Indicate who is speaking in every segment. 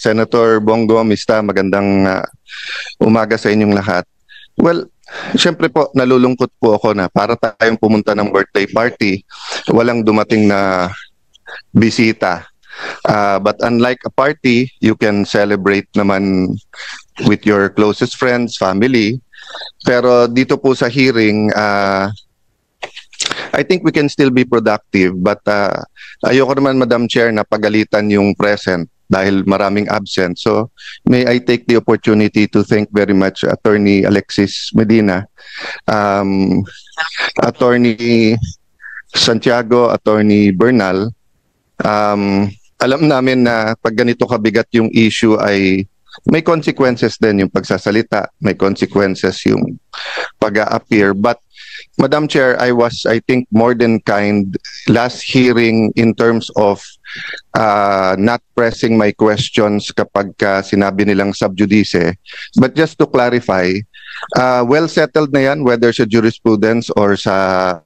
Speaker 1: Senator Bongo, Mista, magandang umaga sa inyong lahat. Well, syempre po, nalulungkot po ako na para tayong pumunta ng birthday party, walang dumating na bisita. But unlike a party, you can celebrate naman with your closest friends, family. Pero dito po sa hearing, I think we can still be productive, but ayoko naman, Madam Chair, na pagalitan yung present dahil maraming absent. So may I take the opportunity to thank very much Attorney Alexis Medina, Attorney Santiago, Attorney Bernal. Alam namin na pag ganito kabigat yung issue ay may consequences din yung pagsasalita, may consequences yung pag-a-appear. But Madam Chair, I think, more than kind last hearing in terms of not pressing my questions kapag sinabi nilang sub judice. But just to clarify, well settled na yan, whether sa jurisprudence or sa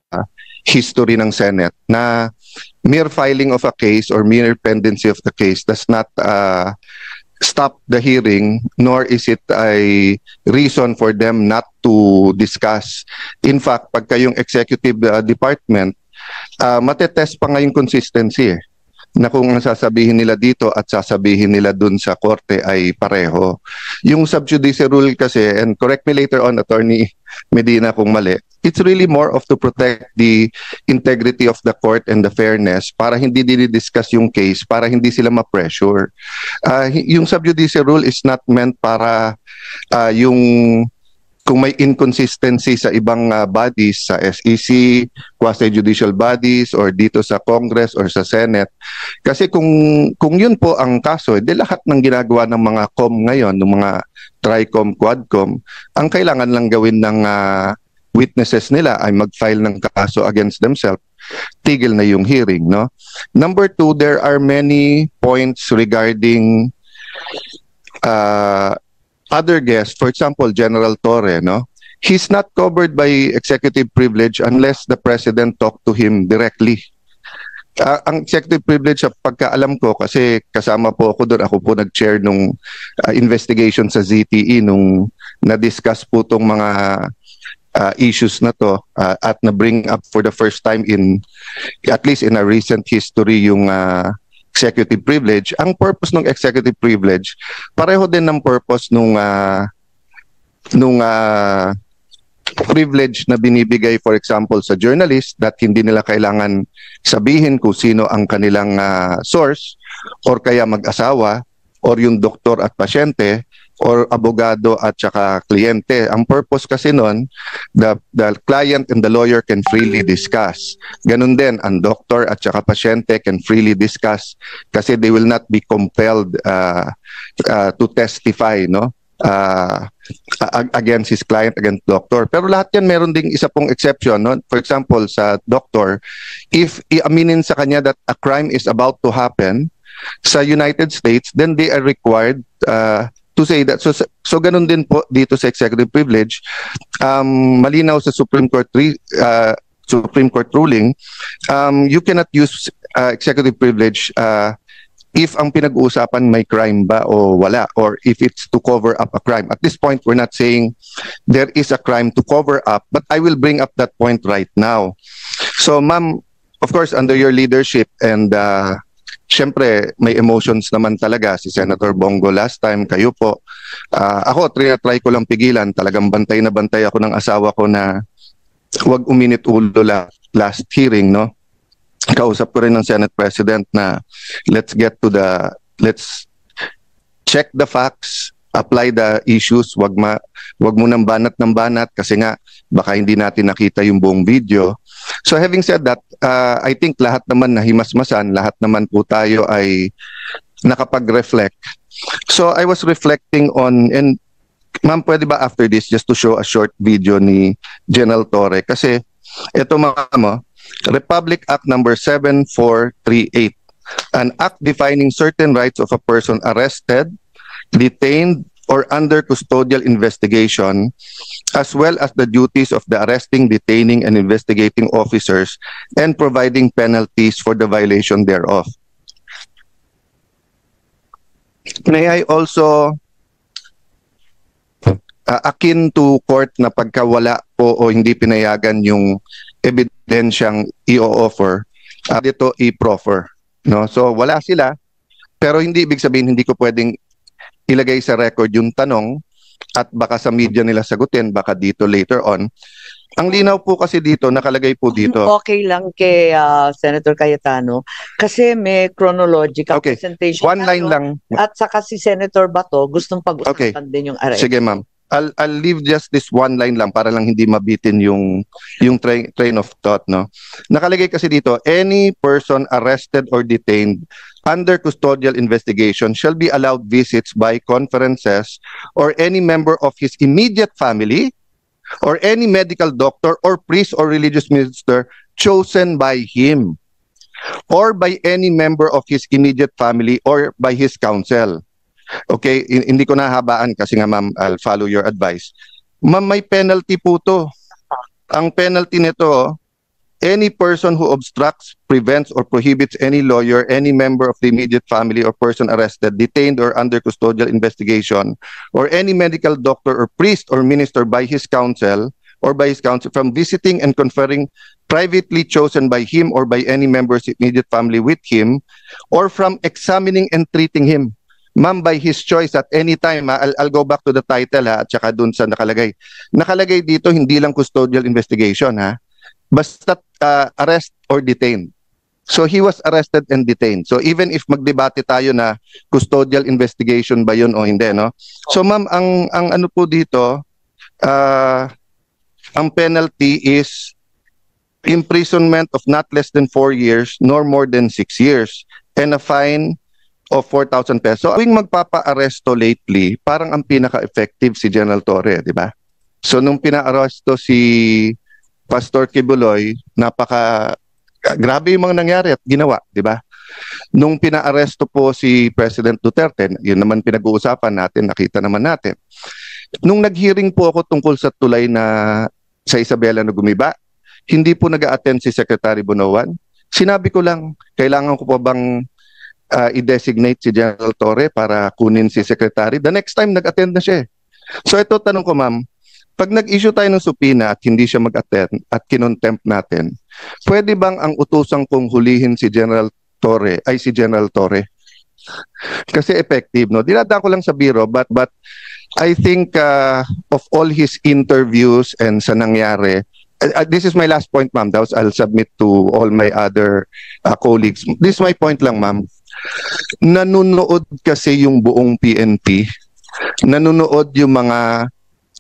Speaker 1: history ng Senate, na mere filing of a case or mere pendency of the case does not stop the hearing, nor is it a reason for them not to discuss. In fact, pagka yung executive department, matetest pa nga yung consistency na kung ang sasabihin nila dito at sasabihin nila dun sa korte ay pareho. Yung sub judice rule kasi, and correct me later on, Attorney Medina, kung mali, it's really more of to protect the integrity of the court and the fairness para hindi dinidiscuss yung case, para hindi sila ma-pressure. Yung sub judice rule is not meant para yung kung may inconsistency sa ibang bodies, sa SEC, quasi-judicial bodies, or dito sa Congress or sa Senate. Kasi kung yun po ang kaso, di lahat ng ginagawa ng mga COM ngayon, ng mga TRICOM, QUADCOM, ang kailangan lang gawin ng witnesses nila ay mag-file ng kaso against themselves. Tigil na yung hearing, no? Number two, there are many points regarding other guests, for example, General Torre, no? He's not covered by executive privilege unless the president talked to him directly. Ang executive privilege, sa pagkaalam ko, kasi kasama po ako doon, ako po nag-chair nung investigation sa ZTE nung na-discuss po itong mga issues na to at na-bring up for the first time in, at least in a recent history, yung executive privilege. Ang purpose ng executive privilege, pareho din ng purpose nung privilege na binibigay, for example, sa journalist, that hindi nila kailangan sabihin kung sino ang kanilang source, or kaya mag-asawa, or yung doktor at pasyente, or abogado at saka kliyente. Ang purpose kasi nun, the client and the lawyer can freely discuss. Ganun din, ang doctor at saka pasyente can freely discuss kasi they will not be compelled to testify, no? Against his client, against doctor. Pero lahat yan meron ding isa pong exception, no? For example, sa doctor, if iaminin sa kanya that a crime is about to happen sa United States, then they are required to say that. So ganun din po dito sa executive privilege. Malinaw sa Supreme Court ruling, you cannot use executive privilege if ang pinag-uusapan may crime ba o wala, or if it's to cover up a crime. At this point, we're not saying there is a crime to cover up, but I will bring up that point right now. So ma'am, of course, under your leadership, and siyempre, may emotions naman talaga si Senator Bongo last time, kayo po. Ako, try ko lang pigilan. Talagang bantay na bantay ako ng asawa ko na huwag uminit ulo last hearing, no? Kausap ko rin ng Senate President na let's check the facts, apply the issues, wag mo nang banat ng banat kasi nga baka hindi natin nakita yung buong video. So having said that, I think lahat naman nahimasmasan, lahat naman po tayo ay nakapag-reflect. So I was reflecting on, and ma'am, pwede ba after this just to show a short video ni General Torre? Kasi ito ma'am, Republic Act number 7438, an act defining certain rights of a person arrested, detained, or under custodial investigation, as well as the duties of the arresting, detaining, and investigating officers, and providing penalties for the violation thereof. May I also akin to court na pagkawala po o hindi pinayagan yung ebidensyang i-offer, dito i-proffer. No? So wala sila, pero hindi ibig sabihin hindi ko pwedeng ilagay sa record yung tanong at baka sa media nila sagutin, baka dito later on. Ang linaw po kasi dito, nakalagay po dito.
Speaker 2: Okay lang kay Senator Cayetano kasi may chronological presentation.
Speaker 1: One line lang.
Speaker 2: At saka si Senator Bato gustong pag-usapan din yung arrest.
Speaker 1: Sige ma'am. I'll leave just this one line lang para lang hindi mabitin yung train of thought, no. Nakalagay kasi dito, any person arrested or detained under custodial investigation shall be allowed visits by conferences or any member of his immediate family or any medical doctor or priest or religious minister chosen by him or by any member of his immediate family or by his counsel. Okay, hindi ko nahabaan kasi nga ma'am, I'll follow your advice. Ma'am, may penalty po to. Ang penalty nito, any person who obstructs, prevents, or prohibits any lawyer, any member of the immediate family or person arrested, detained, or under custodial investigation, or any medical doctor or priest or minister by his counsel from visiting and conferring privately chosen by him or by any member's immediate family with him, or from examining and treating him. Ma'am, by his choice at any time, I'll go back to the title at saka dun sa nakalagay. Nakalagay dito, hindi lang custodial investigation basta arrest or detained. So he was arrested and detained. So even if magdebate tayo na custodial investigation ba yun o hindi, no? So ma'am, ang ano po dito, ang penalty is imprisonment of not less than 4 years nor more than 6 years and a fine of 4,000 pesos. So, tuwing magpapa-aresto lately, parang ang pinaka-effective si General Torre, di ba? So, nung pina-aresto si Pastor Kibuloy, grabe yung mga nangyari at ginawa, di ba? Nung pina-aresto po si President Duterte, yun naman pinag-uusapan natin, nakita naman natin. Nung nag-hearing po ako tungkol sa tulay na sa Isabela na gumiba, hindi po nag-a-attend si Secretary Bonoan. Sinabi ko lang, kailangan ko pa bang i-designate si General Torre para kunin si Secretary? The next time, nag-attend na siya. So ito, tanong ko ma'am, pag nag-issue tayo ng subpoena at hindi siya mag-attend at kinontempt natin, pwede bang ang utusang kong hulihin si General Torre ay si General Torre? Kasi effective, no? Dinadaan ko lang sa biro, but I think of all his interviews and sa nangyari, this is my last point, ma'am. I'll submit to all my other colleagues. This is my point lang, ma'am. Nanunood kasi yung buong PNP. Nanunood yung mga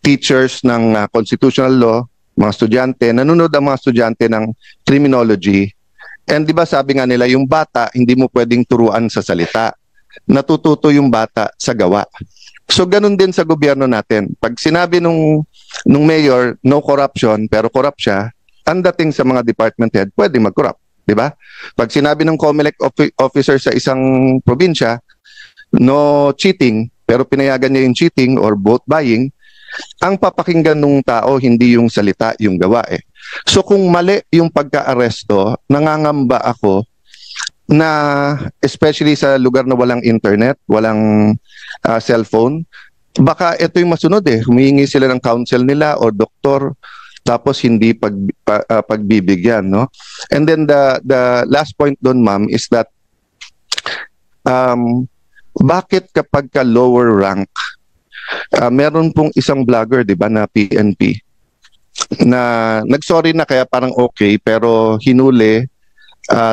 Speaker 1: teachers ng constitutional law, mga estudyante. Nanunood ang mga estudyante ng criminology. And di ba sabi nga nila, yung bata, hindi mo pwedeng turuan sa salita. Natututo yung bata sa gawa. So ganun din sa gobyerno natin. Pag sinabi nung mayor, no corruption, pero corrupt siya, ang dating sa mga department head, pwede mag-corrupt. Diba? Pag sinabi ng COMELEC officer sa isang probinsya, no cheating, pero pinayagan niya yung cheating or vote buying, ang papakinggan ng tao, hindi yung salita, yung gawa eh. So kung mali yung pagka-aresto, nangangamba ako na especially sa lugar na walang internet, walang cellphone, baka ito yung masunod eh. Humihingi sila ng counsel nila o doktor, tapos hindi pagbibigyan, no? And then the last point doon, ma'am, is that bakit kapag ka lower rank, meron pong isang vlogger, di ba, na PNP, na nagsorry na kaya parang okay, pero hinuli,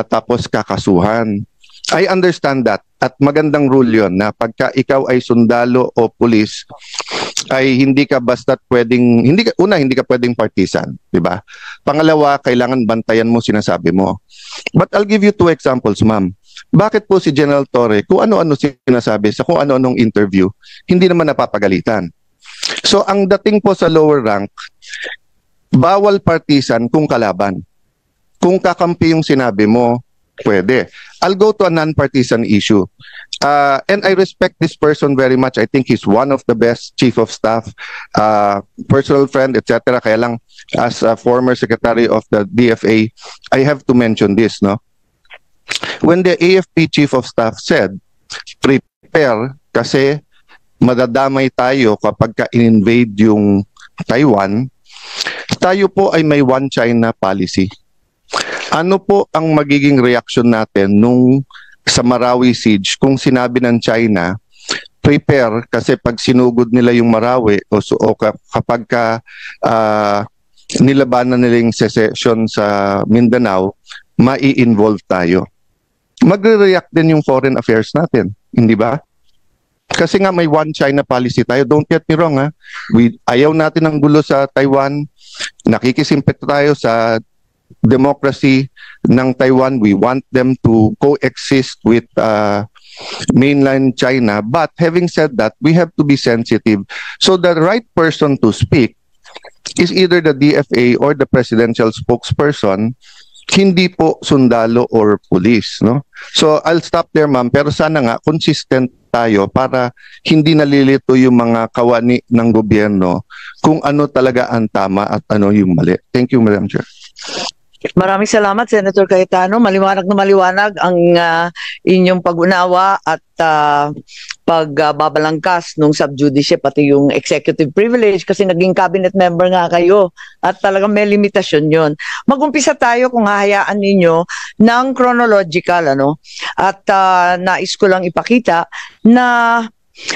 Speaker 1: tapos kakasuhan. I understand that. At magandang rule yon na pagka ikaw ay sundalo o pulis, ay hindi ka basta pwedeng, hindi ka pwedeng partisan, di ba? Pangalawa, kailangan bantayan mo sinasabi mo. But I'll give you 2 examples, ma'am. Bakit po si General Torre, kung ano-ano sinasabi sa kung ano-anong interview, hindi naman napapagalitan? So ang dating po sa lower rank, bawal partisan kung kalaban. Kung kakampi yung sinabi mo, pwede. I'll go to a non-partisan issue. And I respect this person very much. I think he's one of the best chief of staff, personal friend, etc. Kaya lang, as a former secretary of the DFA, I have to mention this, no? When the AFP chief of staff said, prepare kasi madadamay tayo kapag ka-invade yung Taiwan. Tayo po ay may one China policy. Ano po ang magiging reaction natin nung sa Marawi siege kung sinabi ng China, prepare kasi pag sinugod nila yung Marawi kapag nilabanan nila yung secession sa Mindanao, mai-involve tayo. Magre-react din yung foreign affairs natin, hindi ba? Kasi nga may one China policy tayo. Don't get me wrong, ha? Ayaw natin ng gulo sa Taiwan. Nakikisimpekto tayo sa democracy ng Taiwan. We want them to coexist with mainland China. But having said that, we have to be sensitive. So the right person to speak is either the DFA or the presidential spokesperson, hindi po sundalo or police, no? So I'll stop there, ma'am, pero sana nga consistent tayo para hindi nalilito yung mga kawani ng gobyerno kung ano talaga ang tama at ano yung mali. Thank you, Madam Chair.
Speaker 2: Maraming salamat, Senator Cayetano. Maliwanag na maliwanag ang inyong pag-unawa at pagbabalangkas nung sub-judice, pati yung executive privilege kasi naging cabinet member nga kayo at talagang may limitasyon yon. Mag-umpisa tayo kung hahayaan ninyo ng chronological, at nais ko lang ipakita na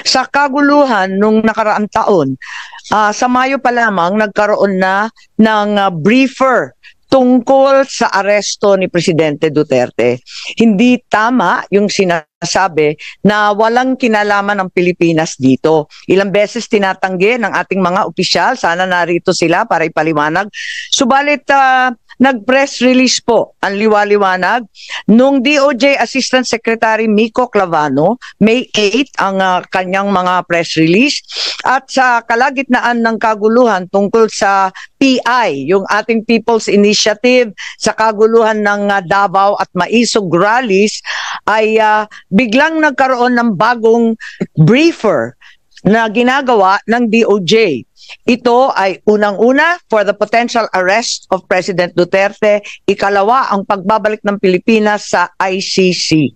Speaker 2: sa kaguluhan nung nakaraang taon, sa Mayo pa lamang nagkaroon na ng briefer tungkol sa aresto ni Presidente Duterte. Hindi tama yung sinasabi na walang kinalaman ng Pilipinas dito. Ilang beses tinatanggi ng ating mga opisyal, sana narito sila para ipaliwanag. Subalit nag-press release po ang liwaliwanag nung DOJ Assistant Secretary Miko Clavano, May 8 ang kanyang mga press release, at sa kalagitnaan ng kaguluhan tungkol sa PI, yung ating People's Initiative, sa kaguluhan ng Davao at Maisog rallies, ay biglang nagkaroon ng bagong briefer na ginagawa ng DOJ. Ito ay unang-una for the potential arrest of President Duterte, ikalawa ang pagbabalik ng Pilipinas sa ICC.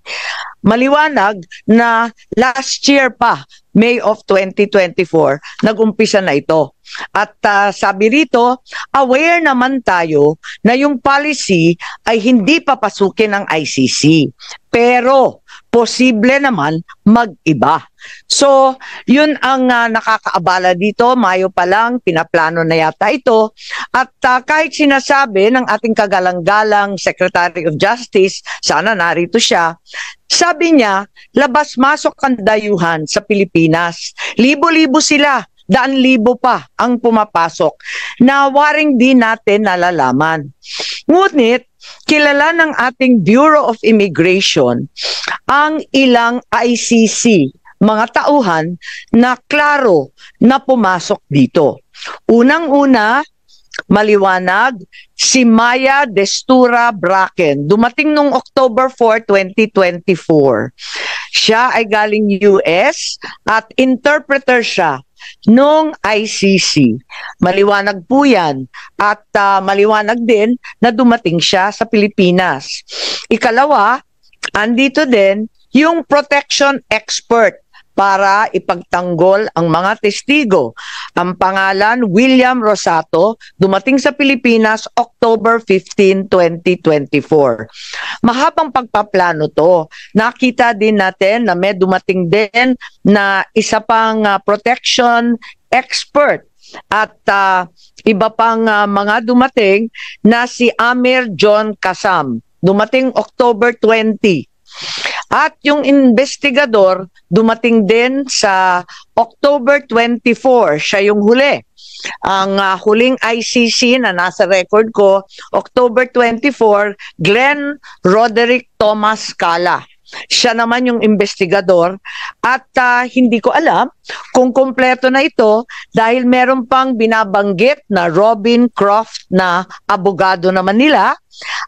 Speaker 2: Maliwanag na last year pa, May of 2024, nag-umpisa na ito. At sabi rito, aware naman tayo na yung policy ay hindi papasukin ng ICC. Pero posible naman mag-iba. So, yun ang nakakaabala dito. Mayo pa lang, pinaplano na yata ito. At kahit sinasabi ng ating kagalang-galang Secretary of Justice, sana narito siya, sabi niya, labas-masok ang dayuhan sa Pilipinas. Libo-libo sila, daan-libo pa ang pumapasok na waring di natin nalalaman. Ngunit, kilala ng ating Bureau of Immigration ang ilang ICC, mga tauhan na klaro na pumasok dito. Unang-una, maliwanag, si Maya Destura Bracken. Dumating noong October 4, 2024. Siya ay galing US at interpreter siya nung ICC. Maliwanag po yan. At maliwanag din na dumating siya sa Pilipinas. Ikalawa, andito din yung protection expert para ipagtanggol ang mga testigo. Ang pangalan, William Rosato, dumating sa Pilipinas October 15, 2024. Mahabang pagpaplano to. Nakita din natin na may dumating din na isa pang protection expert at iba pang mga dumating na si Amir John Kasam. Dumating October 20. At yung investigador, dumating din sa October 24. Siya yung huli. Ang huling ICC na nasa record ko, October 24, Glenn Roderick Thomas Cala. Siya naman yung investigador at hindi ko alam kung kompleto na ito dahil meron pang binabanggit na Robin Croft na abogado naman nila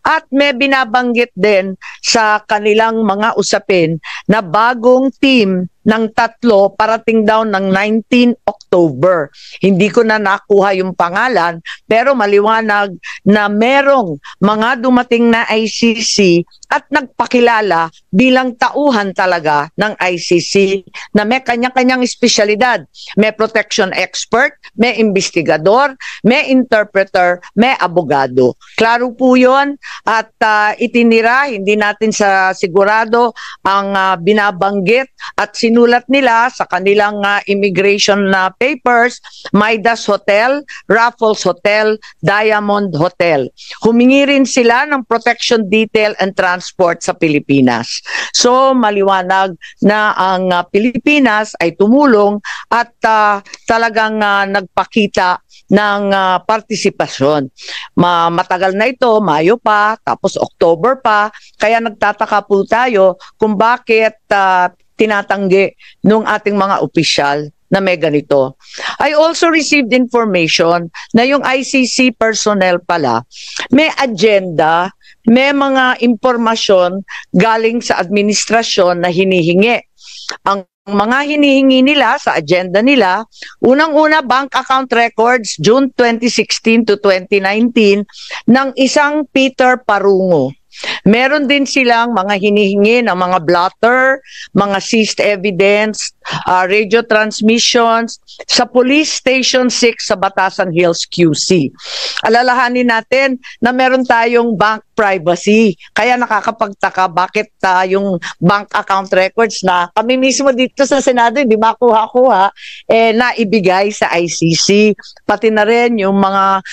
Speaker 2: At may binabanggit din sa kanilang mga usapin na bagong team ng tatlo parating daw ng 19 October. Hindi ko na nakuha yung pangalan, pero maliwanag na merong mga dumating na ICC at nagpakilala bilang tauhan talaga ng ICC na may kanya-kanyang espesyalidad. May protection expert, may investigador, may interpreter, may abogado. Klaro po yun at itinira, hindi natin sa sigurado ang binabanggit at sinulat nila sa kanilang immigration papers, Midas Hotel, Raffles Hotel, Diamond Hotel. Humingi rin sila ng protection detail and transport sa Pilipinas. So maliwanag na ang Pilipinas ay tumulong at talagang nagpakita ng partisipasyon. Matagal na ito, Mayo pa, tapos October pa, kaya nagtataka po tayo kung bakit tinatanggi ng ating mga opisyal na may ganito. I also received information na yung ICC personnel pala may agenda, may mga impormasyon galing sa administrasyon na hinihingi. Ang mga hinihingi nila sa agenda nila, unang-una bank account records June 2016 to 2019 ng isang Peter Parungo. Meron din silang mga hinihingi ng mga blotter, mga seized evidence, radio transmissions sa Police Station 6 sa Batasan Hills, QC. Alalahanin natin na meron tayong bank privacy. Kaya nakakapagtaka bakit yung bank account records na kami mismo dito sa Senado hindi makuha-kuha na ibigay sa ICC. Pati na rin yung mga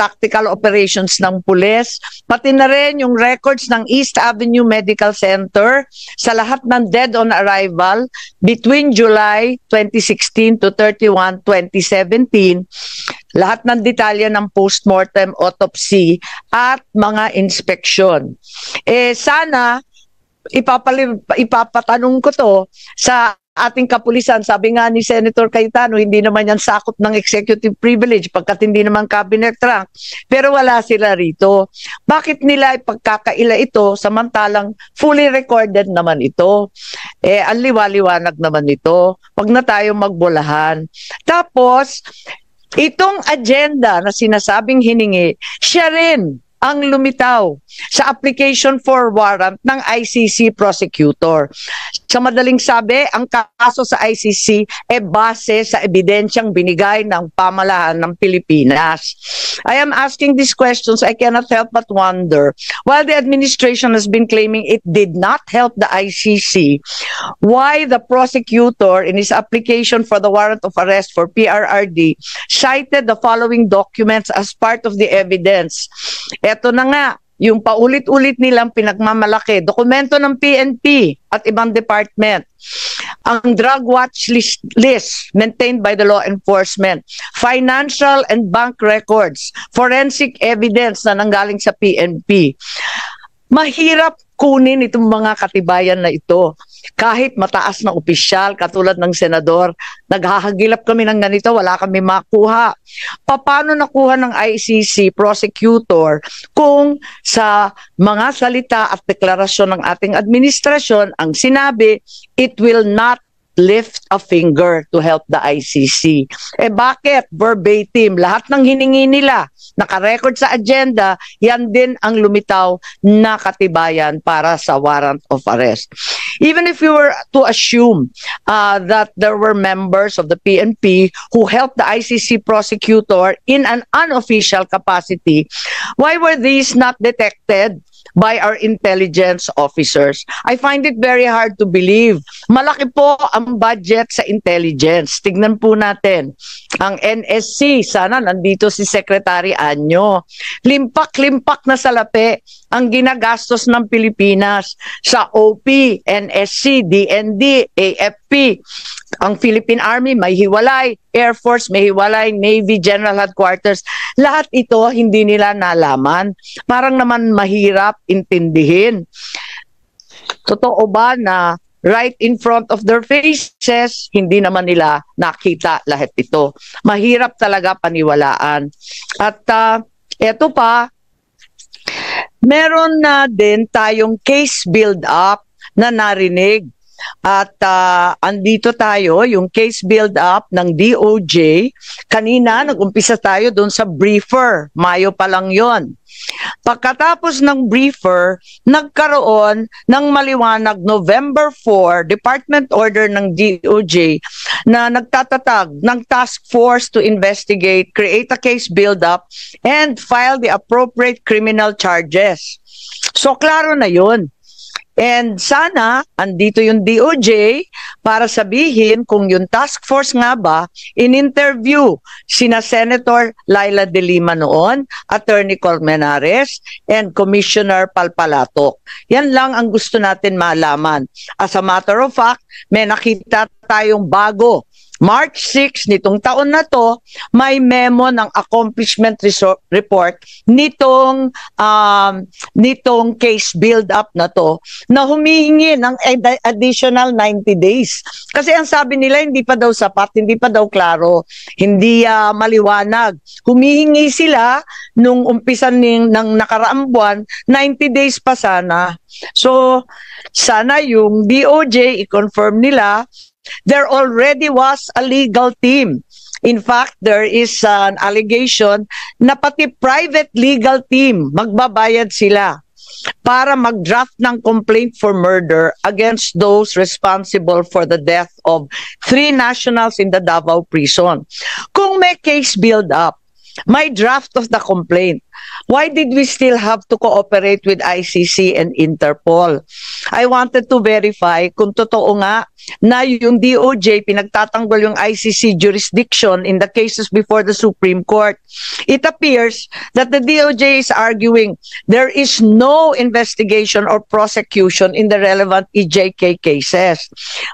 Speaker 2: tactical operations ng pulis, pati na rin yung records ng East Avenue Medical Center sa lahat ng dead on arrival between July 2016 to 31, 2017. Lahat ng detalye ng postmortem autopsy at mga inspeksyon. Sana ipapatanong ko to sa ating kapulisan. Sabi nga ni Senator Cayetano, hindi naman yan sakop ng executive privilege pagkat hindi naman cabinet rank. Pero wala sila rito. Bakit nila ipagkakaila ito samantalang fully recorded naman ito? Ang liwaliwanag naman ito. Wag na tayo magbulahan. Tapos, itong agenda na sinasabing hiningi, siya rin ang lumitaw sa application for warrant ng ICC prosecutor. Sa madaling sabi, ang kaso sa ICC base sa ebidensyang binigay ng pamahalaan ng Pilipinas. I am asking these questions, I cannot help but wonder, while the administration has been claiming it did not help the ICC, why the prosecutor in his application for the warrant of arrest for PRRD cited the following documents as part of the evidence. Ito na nga, yung paulit-ulit nilang pinagmamalaki, dokumento ng PNP at ibang department, ang drug watch list maintained by the law enforcement, financial and bank records, forensic evidence na nanggaling sa PNP. Mahirap kunin itong mga katibayan na ito. Kahit mataas na opisyal, katulad ng senador, naghahagilap kami ng ganito, wala kami makuha. Paano nakuha ng ICC prosecutor kung sa mga salita at deklarasyon ng ating administrasyon ang sinabi, it will not lift a finger to help the ICC. Bakit? Verbatim. Lahat ng hiningi nila, nakarecord sa agenda, yan din ang lumitaw na katibayan para sa warrant of arrest. Even if we were to assume that there were members of the PNP who helped the ICC prosecutor in an unofficial capacity, why were these not detected by our intelligence officers? I find it very hard to believe. Malaki po ang budget sa intelligence. Tignan po natin. Ang NSC, sana nandito si Secretary Anyo. Limpak-limpak na salapi ang ginagastos ng Pilipinas sa OP, NSC, DND, AFP. Ang Philippine Army may hiwalay, Air Force may hiwalay, Navy General Headquarters. Lahat ito hindi nila nalaman. Parang naman mahirap intindihin. Totoo ba na right in front of their faces, hindi naman nila nakita lahat ito? Mahirap talaga paniwalaan. At eto pa, meron na din tayong case build-up na narinig. At andito tayo, yung case build-up ng DOJ. Kanina, nag-umpisa tayo doon sa briefer. Mayo pa lang yon. Pagkatapos ng briefer, nagkaroon ng maliwanag November 4, Department Order ng DOJ na nagtatatag ng task force to investigate, create a case build-up, and file the appropriate criminal charges. So, klaro na yun. And sana, andito yung DOJ para sabihin kung yung task force nga ba in-interview sina Senator Laila De Lima noon, Attorney Colmenares, and Commissioner Palpalatok. Yan lang ang gusto natin malaman. As a matter of fact, may nakita tayong bago. March 6 nitong taon na to, may memo ng accomplishment report nitong case build-up na to na humihingi ng additional 90 days. Kasi ang sabi nila hindi pa daw sapat, hindi pa daw klaro, hindi maliwanag. Humihingi sila nung umpisa ng nakaraang buwan, 90 days pa sana. So, sana yung DOJ i-confirm nila. There already was a legal team. In fact, there is an allegation na pati private legal team magbabayad sila para mag-draft ng complaint for murder against those responsible for the death of 3 nationals in the Davao prison. Kung may case build-up, may draft of the complaint, why did we still have to cooperate with ICC and Interpol? I wanted to verify kung totoo nga na yung DOJ pinagtatanggol yung ICC jurisdiction in the cases before the Supreme Court. It appears that the DOJ is arguing there is no investigation or prosecution in the relevant EJK cases.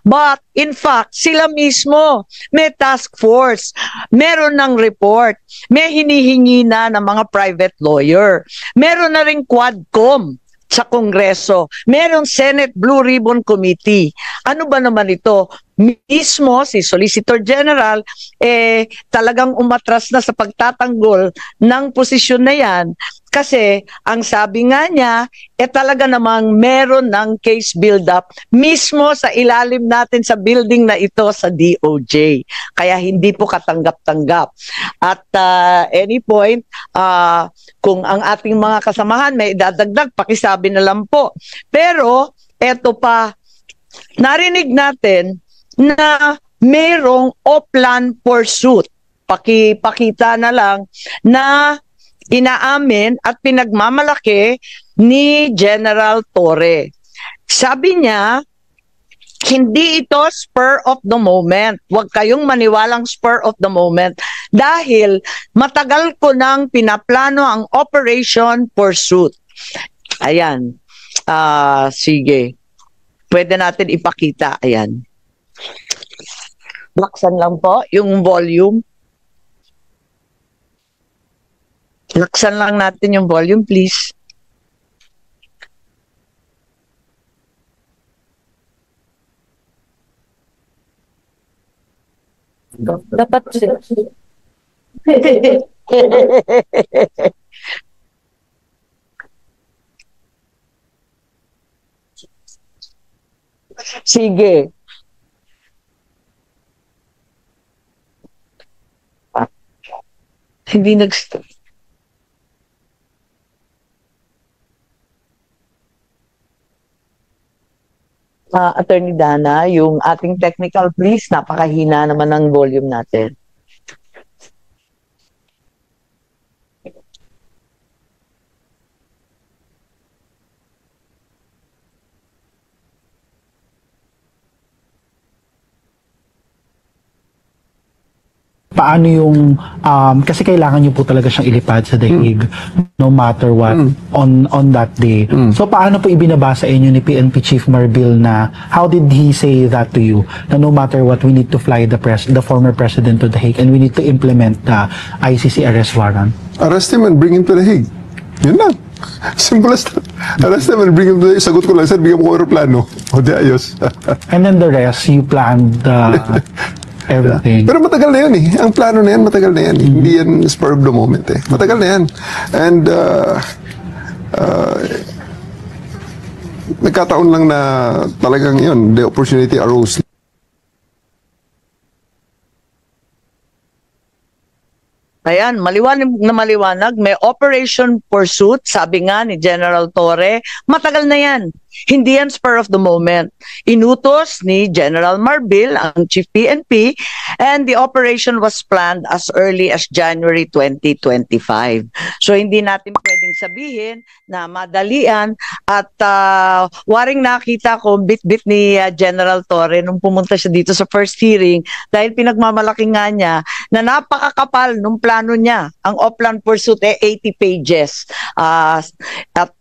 Speaker 2: But in fact, sila mismo may task force, meron ng report, may hinihingi na ng mga private lawyer, meron na ring Quadcom sa Kongreso, merong Senate Blue Ribbon Committee. Ano ba naman ito? Mismo si Solicitor General talagang umatras na sa pagtatanggol ng posisyon na yan kasi ang sabi nga niya talaga namang meron ng case build-up mismo sa ilalim natin sa building na ito sa DOJ. Kaya hindi po katanggap-tanggap. At any point, kung ang ating mga kasamahan may dadagdag, pakisabi na lang po. Pero eto pa, narinig natin na mayroong Oplan pursuit. Pakita na lang na inaamin at pinagmamalaki ni General Torre. Sabi niya, hindi ito spur of the moment. Huwag kayong maniwalang spur of the moment dahil matagal ko nang pinaplano ang Operation Pursuit. Ayan. Sige. Pwede natin ipakita. Ayan. Laksan lang po yung volume. Laksan lang natin yung volume, please.
Speaker 3: Dapat
Speaker 2: Sige. Hindi nag-stop. Attorney Dana, yung ating technical please, napakahina naman ng volume natin.
Speaker 4: Paano yung kasi kailangan niyo po talaga siyang ilipad sa daig no matter what on that day. So paano po ibinaba sa inyo ni PNP Chief Marbil na how did he say that to you na no matter what we need to fly the former president to the Hague and we need to implement the ICC arrest warrant?
Speaker 5: Arrest him and bring him to the Hague. Yun lang. Simple as that. Arrest him and bring him to the Hague. Sagot ko lang, sir, bigyan mo ko aeroplano. O di ayos.
Speaker 4: And then the rest, you planned everything.
Speaker 5: Pero matagal na yun eh. Ang plano na yan, matagal na yan. Hindi yan spur of the moment eh. Matagal na yan. And Nagkataon lang na talagang yun, the opportunity arose.
Speaker 2: Ayan, maliwanag, may Operation Pursuit, sabi nga ni General Torre, matagal na yan. Hindi yan spur of the moment. Inutos ni General Marbil, ang Chief PNP, and the operation was planned as early as January 2025. So hindi natin pwedeng sabihin na madalian at waring nakita ko bit-bit ni General Torre nung pumunta siya dito sa first hearing dahil pinagmamalaki nga niya na napakakapal nung plano niya. Ang Oplan Pursuit 80 pages. At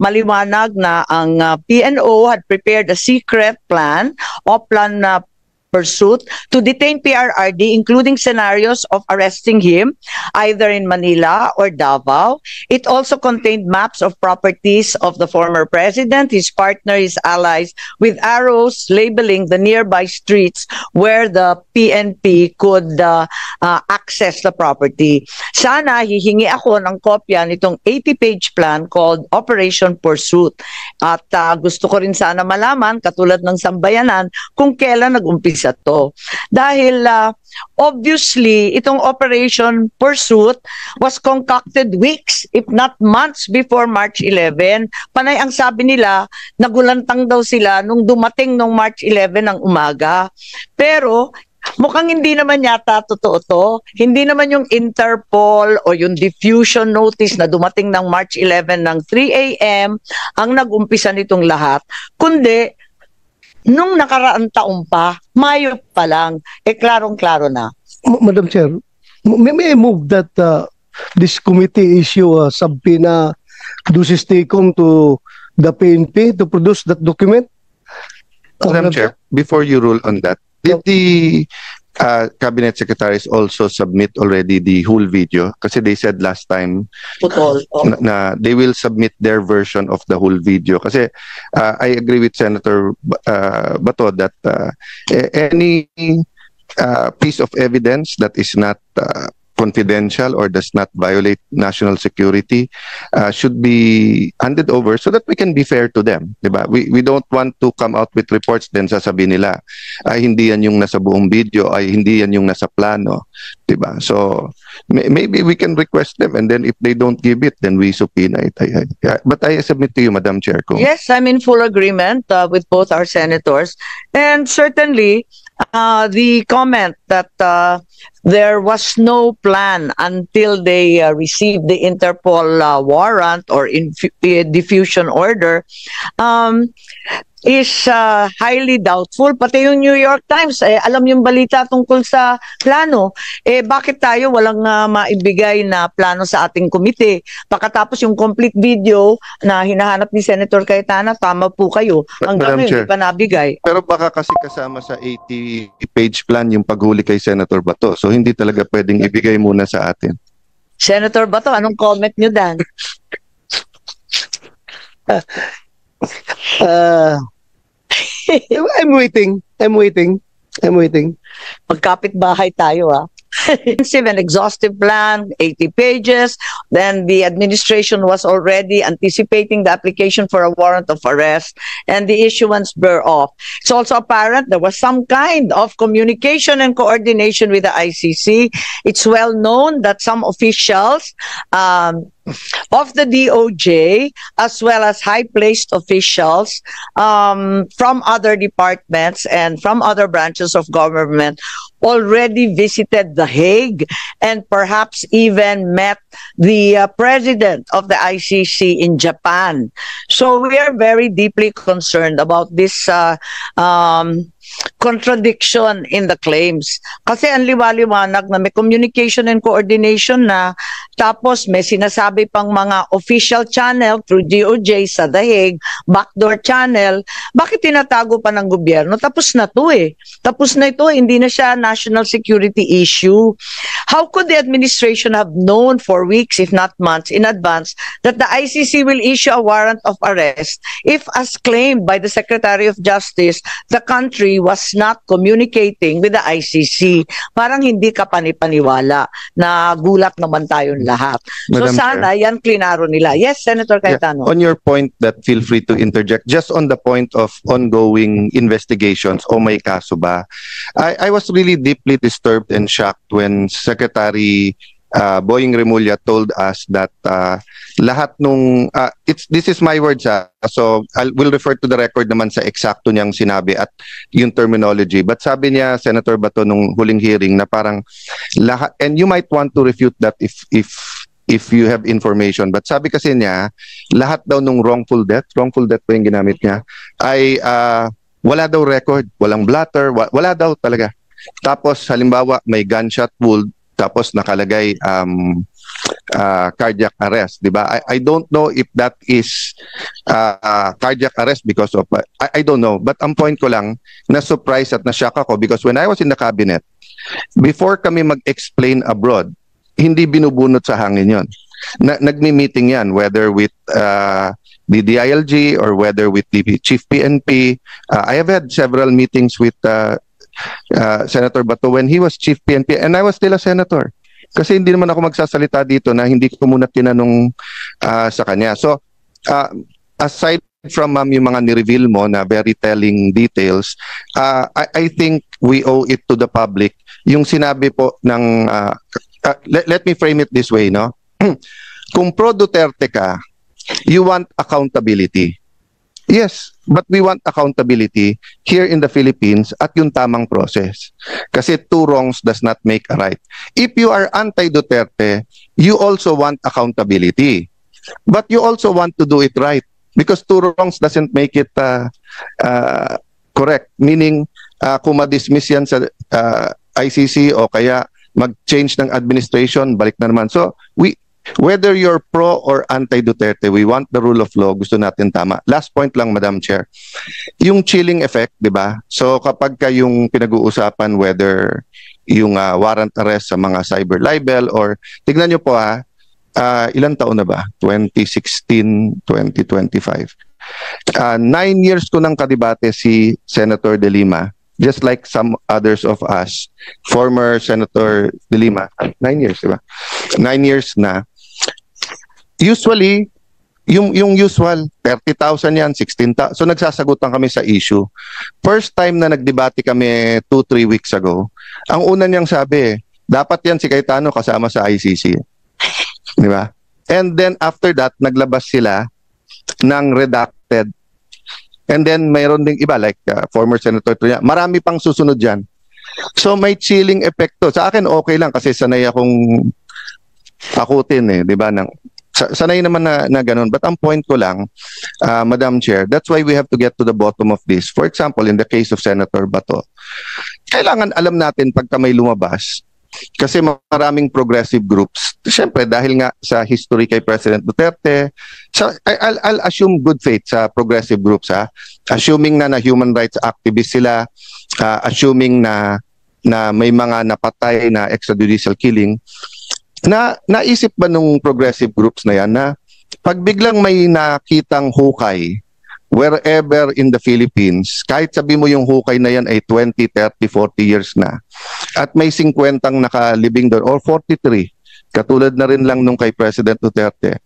Speaker 2: maliwanag na ang PNO had prepared a secret plan, Oplan Pursuit, to detain PRRD, including scenarios of arresting him either in Manila or Davao. It also contained maps of properties of the former president, his partner, his allies, with arrows labeling the nearby streets where the PNP could access the property. Sana hihingi ako ng kopya nitong 80-page plan called Operation Pursuit. At gusto ko rin sana malaman, katulad ng sambayanan, kung kailan nag-umpisa to. Dahil obviously, itong Operation Pursuit was concocted weeks, if not months before March 11. Panay ang sabi nila, nagulantang daw sila nung dumating nung March 11 ng umaga. Pero mukhang hindi naman yata totoo to. Hindi naman yung Interpol o yung diffusion notice na dumating ng March 11 ng 3 a.m. ang nag-umpisa nitong lahat. Kundi, nung nakaraang taon pa, Mayo pa lang, klarong-klaro na.
Speaker 3: Madam Chair, may I move that this committee issue a subpoena duces tecum to the PNP to produce that document?
Speaker 1: Madam Chair, before you rule on that, did the cabinet secretaries also submit already the whole video? Kasi they said last time na they will submit their version of the whole video. Kasi I agree with Senator Bato that any piece of evidence that is not confidential or does not violate national security should be handed over so that we can be fair to them, diba? We don't want to come out with reports then sasabihin nila ay hindi yan yung nasa buong video, ay hindi yan yung nasa plano, diba? So maybe we can request them and then if they don't give it then we subpoena it. But I submit to you, Madam Chair.
Speaker 2: Yes, I'm in full agreement with both our senators, and certainly the comment that there was no plan until they received the Interpol warrant or diffusion order is highly doubtful. Pati yung New York Times, alam yung balita tungkol sa plano. Bakit tayo walang maibigay na plano sa ating komite? Pagkatapos yung complete video na hinahanap ni Senator Cayetana, tama po kayo. Hanggang ngayon, hindi pa nabigay.
Speaker 1: Pero baka kasi kasama sa 80-page plan yung paghuli kay Senator Bato. So hindi talaga pwedeng ibigay muna sa atin.
Speaker 2: Senator Bato, anong comment nyo dan?
Speaker 3: I'm waiting.
Speaker 2: Magkapit bahay tayo an exhaustive plan, 80 pages. Then the administration was already anticipating the application for a warrant of arrest and the issuance bore off. It's also apparent there was some kind of communication and coordination with the ICC. It's well known that some officials of the DOJ, as well as high-placed officials from other departments and from other branches of government already visited The Hague and perhaps even met the president of the ICC in Japan. So we are very deeply concerned about this contradiction in the claims. Kasi ang liwaliwanag na may communication and coordination na, tapos may sinasabi pang mga official channel through DOJ sa The Hague, backdoor channel. Bakit tinatago pa ng gobyerno? Tapos na to Tapos na ito, hindi na siya national security issue. How could the administration have known for weeks, if not months, in advance that the ICC will issue a warrant of arrest if, as claimed by the Secretary of Justice, the country Secretary was not communicating with the ICC. Parang hindi ka panipaniwala. Na gulat naman tayong lahat. So
Speaker 1: Madam
Speaker 2: sana yan klinaro nila. Yes, Senator Cayetano.
Speaker 1: On your point that feel free to interject, just on the point of ongoing investigations, o may kaso ba? I was really deeply disturbed and shocked when Secretary Boying Remulla told us that lahat nung this is my words, so I will refer to the record naman sa eksakto niyang sinabi at yung terminology, but sabi niya, Senator Bato, nung huling hearing, na parang lahat, and you might want to refute that if you have information, but sabi kasi niya lahat daw nung wrongful death pa yung ginamit niya, ay wala daw record, walang blatter, wala daw talaga. Tapos halimbawa may gunshot wound, tapos nakalagay cardiac arrest, di ba? I don't know if that is cardiac arrest because of I don't know, but ang point ko lang, na surprise at na-shock ako because when I was in the cabinet, before kami mag-explain abroad, hindi binubunot sa hangin yon. Nagmi-meeting yan, whether with the DILG or whether with the Chief PNP. I have had several meetings with Senator Bato when he was Chief PNP and I was still a senator. Kasi hindi naman ako magsasalita dito na hindi ko muna tinanong sa kanya. So, aside from yung mga ni-reveal mo na very telling details, I think we owe it to the public. Yung sinabi po ng, let me frame it this way, no? Kung pro Duterte ka, you want accountability. Yes, but we want accountability here in the Philippines at yung tamang process. Kasi two wrongs does not make a right. If you are anti-Duterte, you also want accountability. But you also want to do it right. Because two wrongs doesn't make it correct. Meaning, kung ma-dismiss yan sa ICC o kaya mag-change ng administration, balik na naman. So, whether you're pro or anti-Duterte, we want the rule of law, gusto natin tama. Last point lang, Madam Chair. Yung chilling effect, di ba? So kapag yung pinag-uusapan whether yung warrant arrest sa mga cyber libel or, tignan nyo po ilang taon na ba? 2016, 2025. 9 years ko nang kadibate si Senator De Lima, just like some others of us, former Senator De Lima, 9 years, di ba? 9 years na. Usually, yung usual, 30,000 yan, 16,000. So nagsasagutan kami sa issue. First time na nagdebate kami 2-3 weeks ago, ang una niyang sabi, dapat yan si Cayetano kasama sa ICC. Di ba? And then after that, naglabas sila ng redacted. And then mayroon ding iba, like former Senator Tria. Marami pang susunod dyan. So may chilling effect to. Sa akin okay lang kasi sanay akong akutin di ba? Sanay naman na ganun. But ang point ko lang, Madam Chair, that's why we have to get to the bottom of this. For example, in the case of Senator Bato, kailangan alam natin pagka may lumabas, kasi maraming progressive groups. Siyempre, dahil nga sa history kay President Duterte, I'll assume good faith sa progressive groups. Assuming na human rights activists sila, assuming na may mga napatay na extrajudicial killing, naisip ba nung progressive groups na yan na pag biglang may nakitang hukay wherever in the Philippines, kahit sabi mo yung hukay na yan ay 20, 30, 40 years na, at may 50 nakalibing doon, or 43, katulad na rin lang nung kay President Duterte.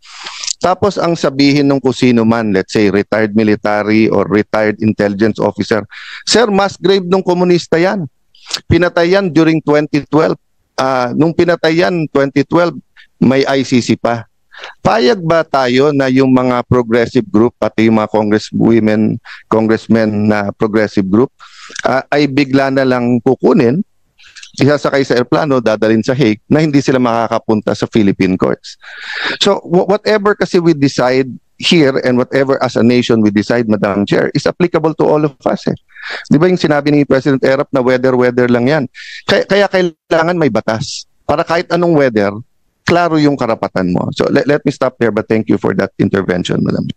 Speaker 1: Tapos ang sabihin nung kusino man, let's say retired military or retired intelligence officer, sir, mass grave nung komunista yan. Pinatay yan during 2012. Nung pinatay yan, 2012, may ICC pa. Payag ba tayo na yung mga progressive group, pati yung mga congressmen na progressive group, ay bigla na lang kukunin, isasakay sa airplano, dadalhin sa Hague, na hindi sila makakapunta sa Philippine courts? So, whatever kasi we decide here and whatever as a nation we decide, Madam Chair, is applicable to all of us. Di ba yung sinabi ni President Erap na weather lang yan? Kaya kailangan may batas. Para kahit anong weather, klaro yung karapatan mo. So let me stop there, but thank you for that intervention, Madam.